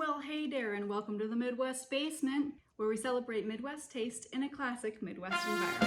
Well, hey there, and welcome to the Midwest Basement, where we celebrate Midwest taste in a classic Midwest environment.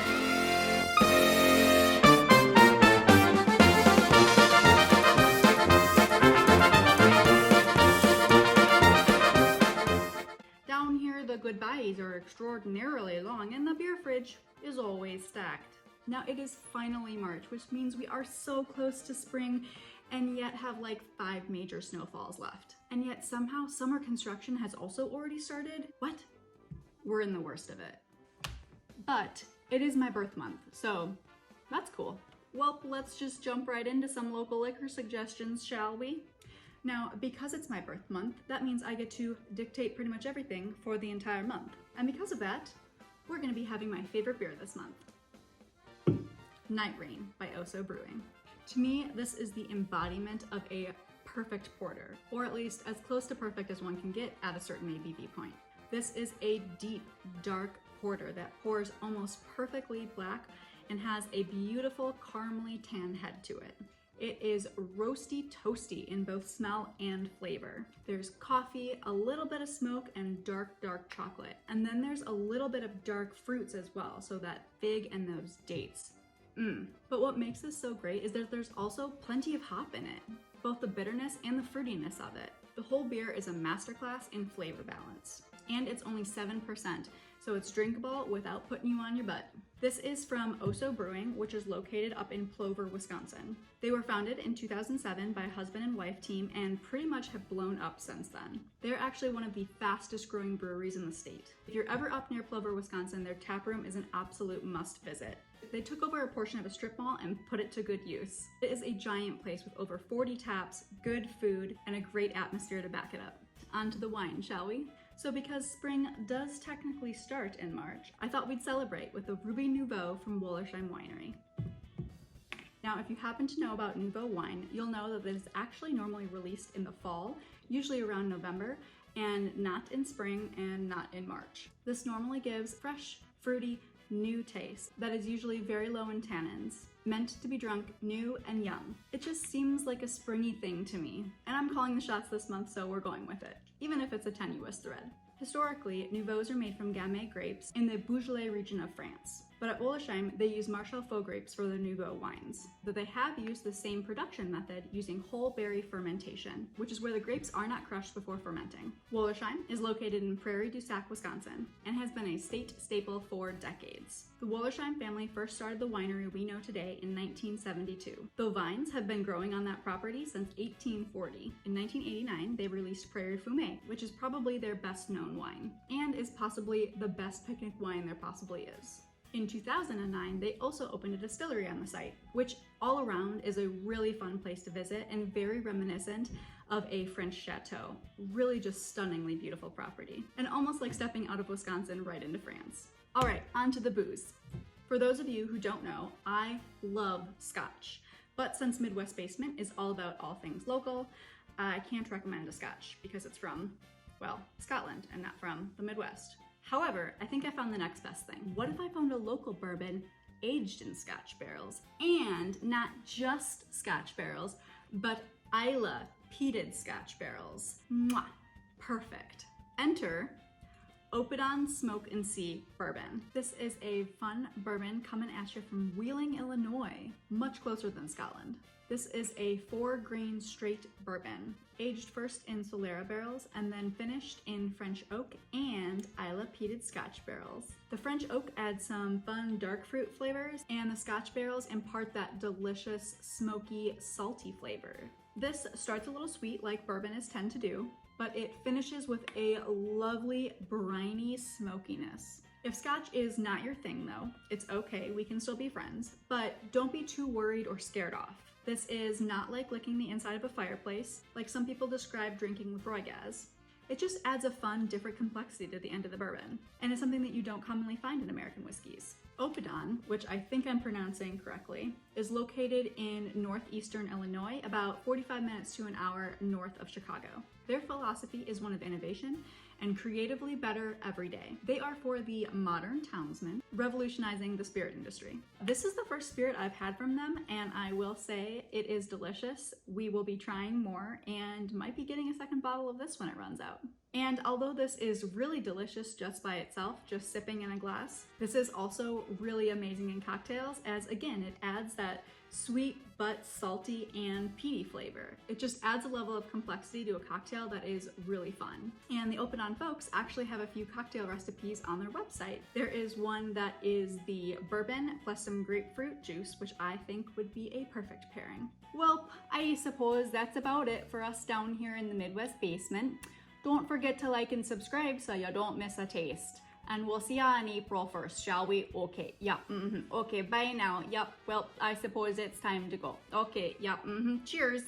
Down here, the goodbyes are extraordinarily long, and the beer fridge is always stacked. Now, it is finally March, which means we are so close to spring, and yet have like 5 major snowfalls left. And yet somehow summer construction has also already started. What? We're in the worst of it. But it is my birth month, so that's cool. Well, let's just jump right into some local liquor suggestions, shall we? Now, because it's my birth month, that means I get to dictate pretty much everything for the entire month. And because of that, we're gonna be having my favorite beer this month. Night Rain by Oso Brewing. To me, this is the embodiment of a perfect porter, or at least as close to perfect as one can get at a certain ABV point. This is a deep, dark porter that pours almost perfectly black and has a beautiful caramely tan head to it. It is roasty toasty in both smell and flavor. There's coffee, a little bit of smoke, and dark chocolate. And then there's a little bit of dark fruits as well, so that fig and those dates. But what makes this so great is that there's also plenty of hop in it, both the bitterness and the fruitiness of it. The whole beer is a masterclass in flavor balance. And it's only 7%, so it's drinkable without putting you on your butt. This is from Oso Brewing, which is located up in Plover, Wisconsin. They were founded in 2007 by a husband and wife team and pretty much have blown up since then. They're actually one of the fastest growing breweries in the state. If you're ever up near Plover, Wisconsin, their tap room is an absolute must visit. They took over a portion of a strip mall and put it to good use. It is a giant place with over 40 taps, good food, and a great atmosphere to back it up. On to the wine, shall we? So because spring does technically start in March, I thought we'd celebrate with the Ruby Nouveau from Wollersheim Winery. Now, if you happen to know about Nouveau wine, you'll know that it is actually normally released in the fall, usually around November, and not in spring and not in March. This normally gives fresh, fruity, new taste that is usually very low in tannins, meant to be drunk new and young. It just seems like a springy thing to me, and I'm calling the shots this month, so we're going with it, even if it's a tenuous thread. Historically, Nouveaux are made from Gamay grapes in the Beaujolais region of France, but at Wollersheim, they use Marchal faux grapes for their Nouveau wines. But they have used the same production method using whole berry fermentation, which is where the grapes are not crushed before fermenting. Wollersheim is located in Prairie du Sac, Wisconsin, and has been a state staple for decades. The Wollersheim family first started the winery we know today in 1972, though vines have been growing on that property since 1840. In 1989, they released Prairie Fumé, which is probably their best known wine, and is possibly the best picnic wine there possibly is. In 2009, they also opened a distillery on the site, which all around is a really fun place to visit and very reminiscent of a French chateau. Really just stunningly beautiful property, and almost like stepping out of Wisconsin right into France. All right, on to the booze. For those of you who don't know, I love Scotch, but since Midwest Basement is all about all things local, I can't recommend a Scotch because it's from, well, Scotland and not from the Midwest. However, I think I found the next best thing. What if I found a local bourbon aged in Scotch barrels? And not just Scotch barrels, but Islay peated Scotch barrels. Mwah! Perfect. Enter Oppidan Smoke and Sea Bourbon. This is a fun bourbon coming at you from Wheeling, Illinois, much closer than Scotland. This is a 4-grain straight bourbon, aged first in Solera barrels and then finished in French oak and Islay peated Scotch barrels. The French oak adds some fun dark fruit flavors, and the Scotch barrels impart that delicious, smoky, salty flavor. This starts a little sweet like bourbonists tend to do, but it finishes with a lovely, briny smokiness. If Scotch is not your thing though, it's okay, we can still be friends, but don't be too worried or scared off. This is not like licking the inside of a fireplace, like some people describe drinking Lefroy as. It just adds a fun, different complexity to the end of the bourbon, and it's something that you don't commonly find in American whiskeys. Oppidan, which I think I'm pronouncing correctly, is located in northeastern Illinois, about 45 minutes to an hour north of Chicago. Their philosophy is one of innovation and creatively better every day. They are for the modern townsman, revolutionizing the spirit industry. This is the first spirit I've had from them, and I will say it is delicious. We will be trying more and might be getting a second bottle of this when it runs out. And although this is really delicious just by itself, just sipping in a glass, this is also really amazing in cocktails, as again, it adds that sweet but salty and peaty flavor. It just adds a level of complexity to a cocktail that is really fun. And the Oppidan folks actually have a few cocktail recipes on their website. There is one that is the bourbon plus some grapefruit juice, which I think would be a perfect pairing. Well, I suppose that's about it for us down here in the Midwest basement. Don't forget to like and subscribe so you don't miss a taste. And we'll see you on April 1st, shall we? Okay, yeah, okay, bye now. Yep, well, I suppose it's time to go. Okay, yeah, cheers.